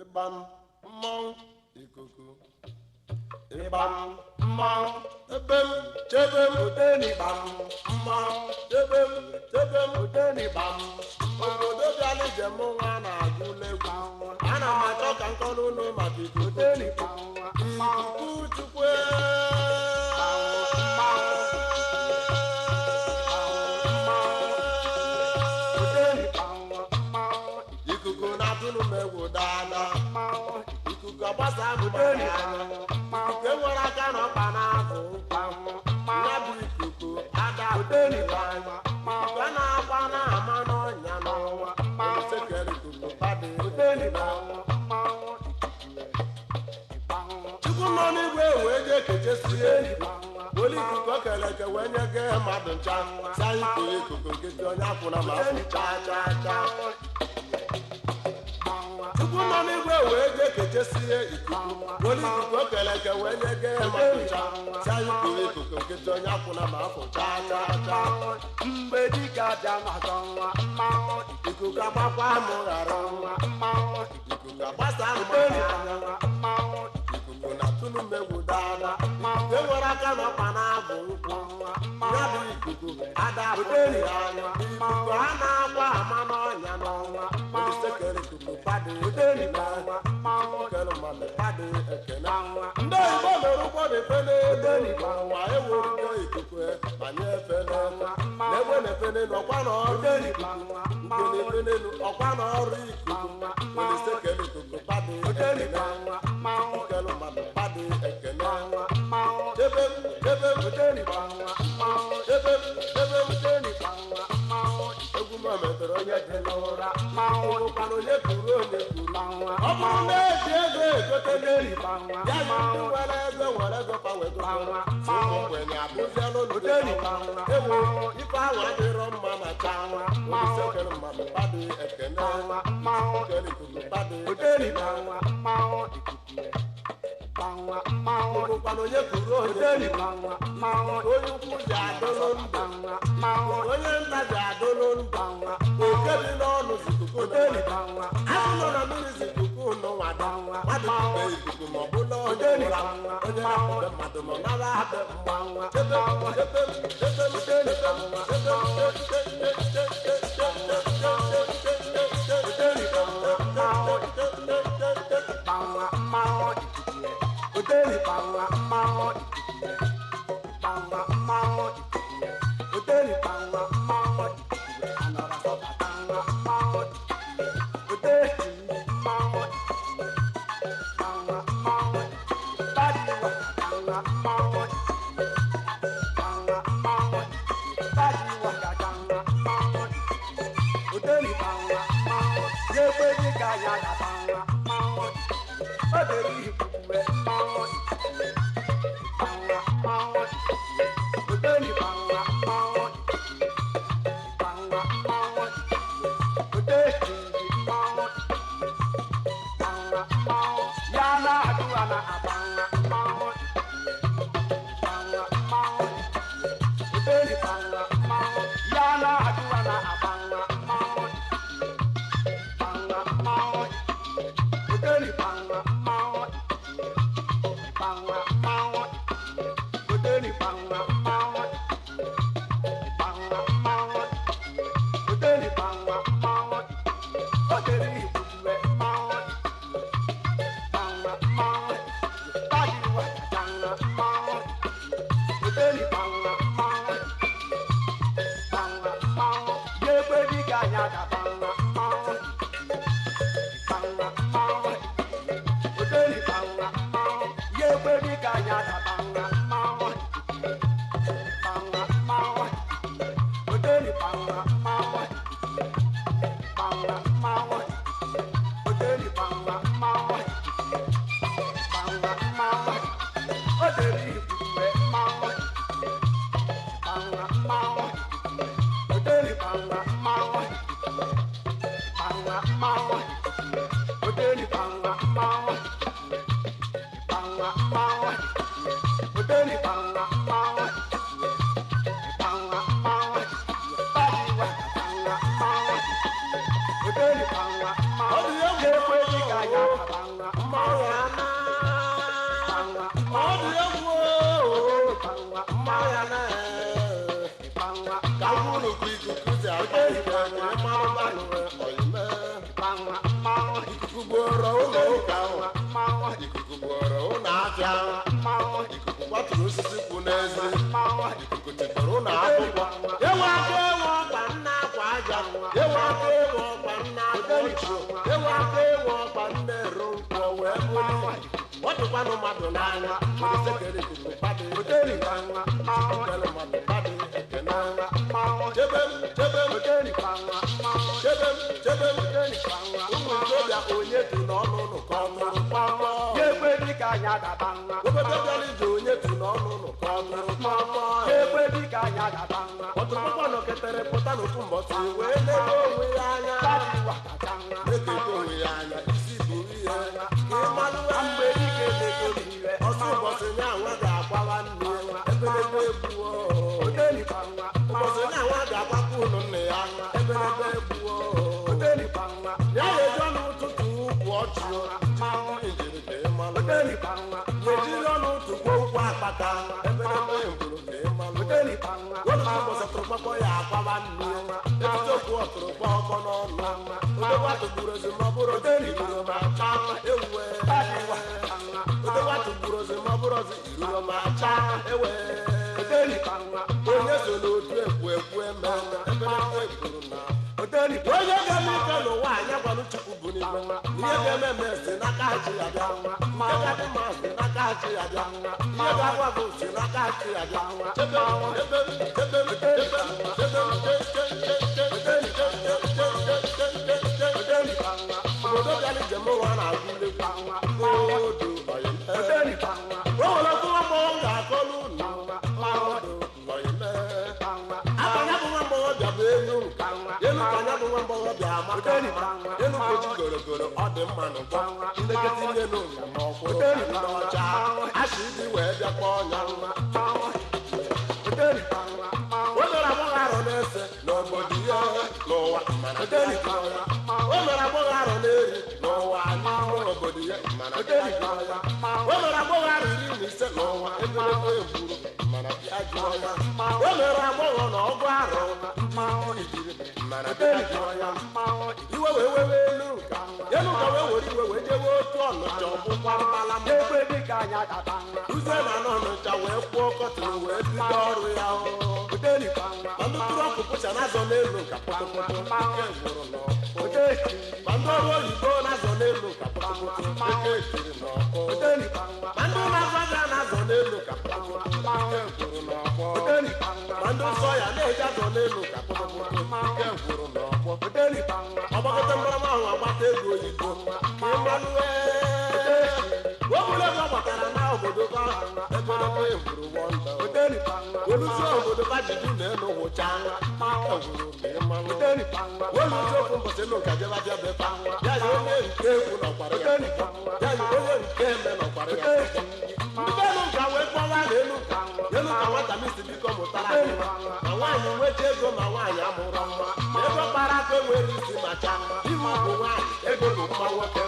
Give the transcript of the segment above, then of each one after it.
ịgbam mmọnwụ ikuku ịgbam mmọnwụ ebe m chebe m ute n'ịgbam mmọnwụ chebe m ute n'ịgbam obodo bịala ije m nwa na-agụla egwu ana m achọ ka nkọrọ unu maka ikuku ikuku chukwu ikuku na-atụnụ m egwu dada ikuku agbasa abụderi ikuku enwere aka na ọkpa na-abụ ya bụ ikuku ada ikuku a na-agba na-ama n'ọnya n'ọnwa sekere ikuku padị chukwu nọ n'igwe wee je kechesie woli ikuku o kere eke wee nye gị mmadụ ncha sa ikuru ikuku nkịtị onye akwụna ma afụ chaa chaa chaa chukwu nọ n'igwe wee je kechesie ikuku woli ikuku o kere eke wee nye gị mmadụ ncha sa ikuru ikuku nkịtị onye akwụna ma afụ chaa chaa chaa mgbe dịka bịa maka nwa mmanwụ ikuku agbakwa mụ ghara nwa ikuku agbasa mmanwụ mmanwụ ikuku na-atụnụ m egwu dada enwere aka na ọkpa na-abụ nkwụ ya bụ ikuku adapụteri anya ikuku a na-agba ama n'ọnya n'ọnwa sekere ikuku padị kere mmadụ padị ekene ndị oyibo mere ụgbọ na-efe n'elu ma ewurugo ikuku banye efe n'ọnwa na-egbe na-efe n'elu ọkwa na ọrụ ikuku na-efe n'elu ọkwa na ọrụ ikuku sekere ikuku padị ekene kere mmadụ padị ekene ebe egwu m metere onye dị n'ụra ụkwana onye kwuru onye kwuru ọ bụrụ na eji ego egote n'eri ya yi ndị nwere ego panwegokwenye abụziela ewu ife ahụ adịrọ mma ma chaa olisekere mmadụ padị ekene kere ikuku padị ụkwana onye kwuru onye onye ukwu ji adụlụ ndụ onye nta ji adụlụ ndụ oke dị n'ọnụ zikuku anụ nọ na mmiri zikuku n'ụwada mmadụ ibe ikuku ma ọ bụla onye ụra onye na-akpụbe mmadụ nọ nara abịa mgbanwa ikuku gboro ụlọ ụka ikuku gboro ụlọ afịa ikuku kwaturu osisi kwụ n'ezi ikuku chịtara ụlọ akwụkwọ ewe aka ewe ọkpa nna akwa aja ewe aka ewe ọkpa nna akwa ochie ewe aka ewe ọkpa nna ero nkwọ wee bụrụ ọ dịkwanụ mmadụ n'anya sekere ikuku kpadị ekele mmadụ kpadị ekene chebe ụmụ ntorobịa onye dị n'ọnụ ụlọ ka ọ nụrụ obodo bịara ije onye dị n'ọnụ ụlọ ka ọ nụrụ ọtụtụkwa nọketere pụta n'ofu mbọsị wee lebe onwe ya anya ekete onwe ya anya isi buru ihe ka ịmalụ mgbe ike ọsọ ụbọchị nya nwa ga-akwawa nne ebelebe egbuo ụbọchị nya nwa ga-agbapụ ụlọ nne ya ebelebe egbuo ya na-eji ọnụ ụtụtụ ukwu ọchị ejiri ka ịmalụ ejiri ọnụ ụtụkwu ụkwụ akpata ebelebe mburu ka ịmalụ ụlọ ụbọchị tụrụkpọkpọ ya akwawa nne ebidookwu ọtụrụkpọ ọkọ n'ọnụ odogwa tụgburu ezi ma ọ bụrụ iruro ma cha ewuwe odogwa tụgburu ezi ma ọ bụrụ ozi iruro ma cha ewe onye so n'otu ekwu eme ebelebe egburu na onye ga-eme ike n'ụwa anyị gwanụ chukwu bụ n'ime ihe ga-eme eme si n'aka chi ya bịa ihe ga-adị mma si n'aka chi ya bịa ihe ga-agwa bụ si n'aka chi ya bịa obodo bịara njem ụwa na-agụlegwu odo o nwere ọkụ nwa agbọghọ ga-akọlụ ụlọ akanya bụ nwa agbọghọbịa bụ elu ka anya bụ nwa agbọghọbịa amaka elu koji gorogoro ọ dị mma n'ụgbọ ndekịta ihe n'ụlọ ma ọkwụ ndị ọcha asị dị wee bịakwa ọnya o mere agbọghọ arọ na-ese n'obodo ihe n'ụwa mana o mere agbọghọ arọ na-eri n'ụwa obodo ihe mana o mere agbọghọ arọ 15 n'ụwa ebelebe egburu mana bịa jụọ ya o mere agbọghọ na ọgụ arọ mana bịa jụọ ya iwe wee wewe elu ka wee were iwe wee jewe otu ọnụcha ọgbụgba mbala uze na n'ọnụcha wee kwụọ kọtịn wee bido ọrụ ya ma ndị tụrụ ọkụ pụcha na-azọ n'elu nka pụtụpụtụ ike gwụrụ n'ọkụ ma ndị ọrụ oyibo na-azọ n'elu nka pụtụpụtụ ike etiri n'ọkụ ma ndị ụlọ akwụkwọ na-azọ n'elu ka pụtụpụtụ ike gwụrụ n'ọkụ ma ndị nsọ ya na-eji azọ n'elu ka pụtụpụtụ ike gwụrụ n'ọkụ ọgbakọta mgbọrọma ahụ agbata ego oyibo ka ịmalụ obere ego gbatara na obodo ka ebelebe egwuru wọnda oluzi obodo ka jidi na-enu wụcha egwuru ka ịmalụ oluzi ofu mbọsị elu nka jeba bịa bepa ya yi onye nke egwu nọkwara ya ya yi onye nke eme nọkwara ya ndị elu nka wee kpọwa n'elu nka nwata misi biko mụtara anyị ma nwaanyị nweta ego ma nwaanyị amụrụ nwa ma ego kpara akụ enwere isi macha ime bụ nwaanyị ego bụ mma nwoke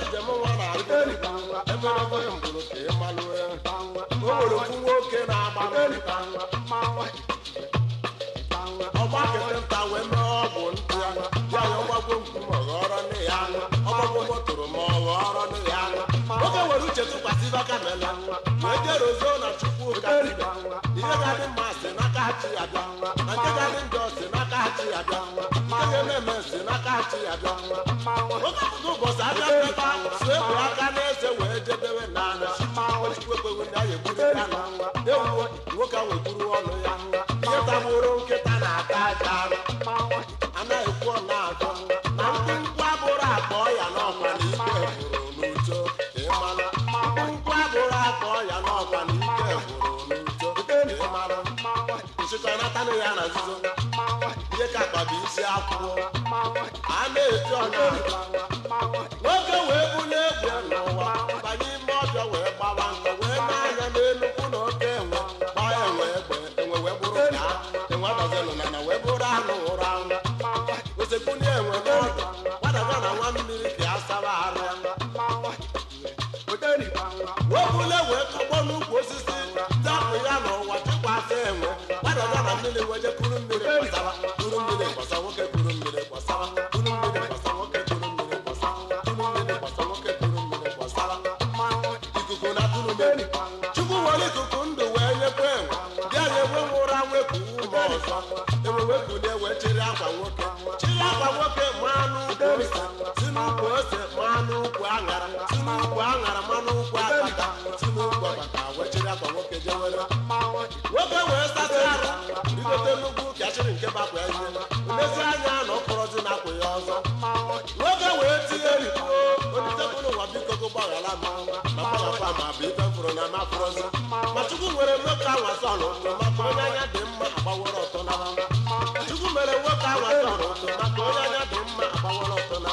ije m nwa na-agụ ebe ọgụ mbụrụ ka ị malụ ya o nwere okwu nwoke na-agba ọgba kete nta wee mee ọgwụ ntụ ya ya ọgbagwo nkume ọghọrọ nne ya ọgbagwo motoro ma ọ ghọrọ nne ya oge were uche tụkwasị bakamela wee jere ozo na chukwu ka ihe ga-adị mma si n'aka chi ya bịa na nke ga-adị njọ si n'aka chi ya bịa nke ga-eme si n'aka chi ya bịa oge ọtụtụ ụbọchị abịa peta so ebu aka na-eze wee jedewe n'anya chukwu ekweghị ndị anyị egburu ya na ewuwo nwoke ahụ egburu ọnụ ya ihe tagburu nkịta na-ata aja anaghị ekwu ọ na-atọ na ndị nkwụ abụrụ akpọ ya n'ọkwa na ike bụrụ n'uto ịmara nkwụ abụrụ akpọ ya n'ọkwa na ike bụrụ n'uto ịmara nchịkọnatanụ ya na nzuzo ihe ka akpa bụ isi akwụkwọ a na-eti ọnya nwoke wee bụrụ egwu n'ụwa banye ime ọbịa wee gbawa nkọ wee na-anya n'enugwu na oke enwe gbaa enwe egbe enwe wee bụrụ ka enwe dọzenụ na na wee bụrụ anụ ụra osekpunye enwe n'ọdụ gbadaga na nwa mmiri ka ya saba arụ webule wee kọgbọ n'ukwu osisi zapụ ya n'ụwa chịkwasị enwe gbadaga na mmiri weje kuru mmiri gbasara kuru mmiri gbasa nwoke kuru mmiri gbasara kuru mmiri gbasa nwoke kuru mmiri gbasara kuru mmiri gbasa nwoke kuru mmiri gbasara ikuku na kuru mmiri chukwu nwere ikuku ndụ wee nyekwa enwe bịa na-enwe nwụra nwepụ ume ọzọ enwe wepụlie wee chịrị akwa nwoke chịrị akwa nwoke manụ ukwu ose si n'ukwu ose manụ ukwu aṅara si n'ukwu aṅara manụ ukwu akpata si n'ukwu ọbata wee chịrị akwa nwoke jewere nwoke wee sasị arụ rigote nnukwu ka chịrị nke bakwa eze lezi anya na ọkpọrọzi na akwa ya ọzọ nwoke wee tinye rituo onitebụrụ ụwa biko gị gbaghara m na mgbagakwa ma bụ ife fụrụ na mafụrọzi ma chukwu nwere nwoke ahụ asọrọ ụtọ maka onye anya dị mma agbaworo ọtọ na chukwu mere nwoke ahụ asọrọ ụtọ maka onye anya dị mma agbaworo ọtọ na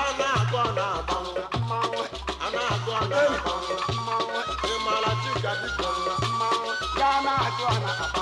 a na-agụ ọ na-agba a na-agụ ọ na-agba ị mara chika dịka ya na-agụ ọ na-agba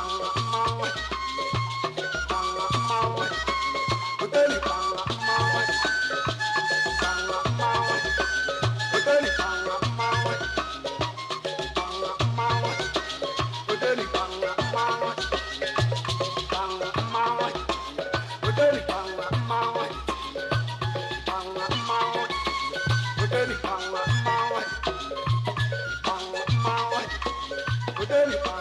Hey!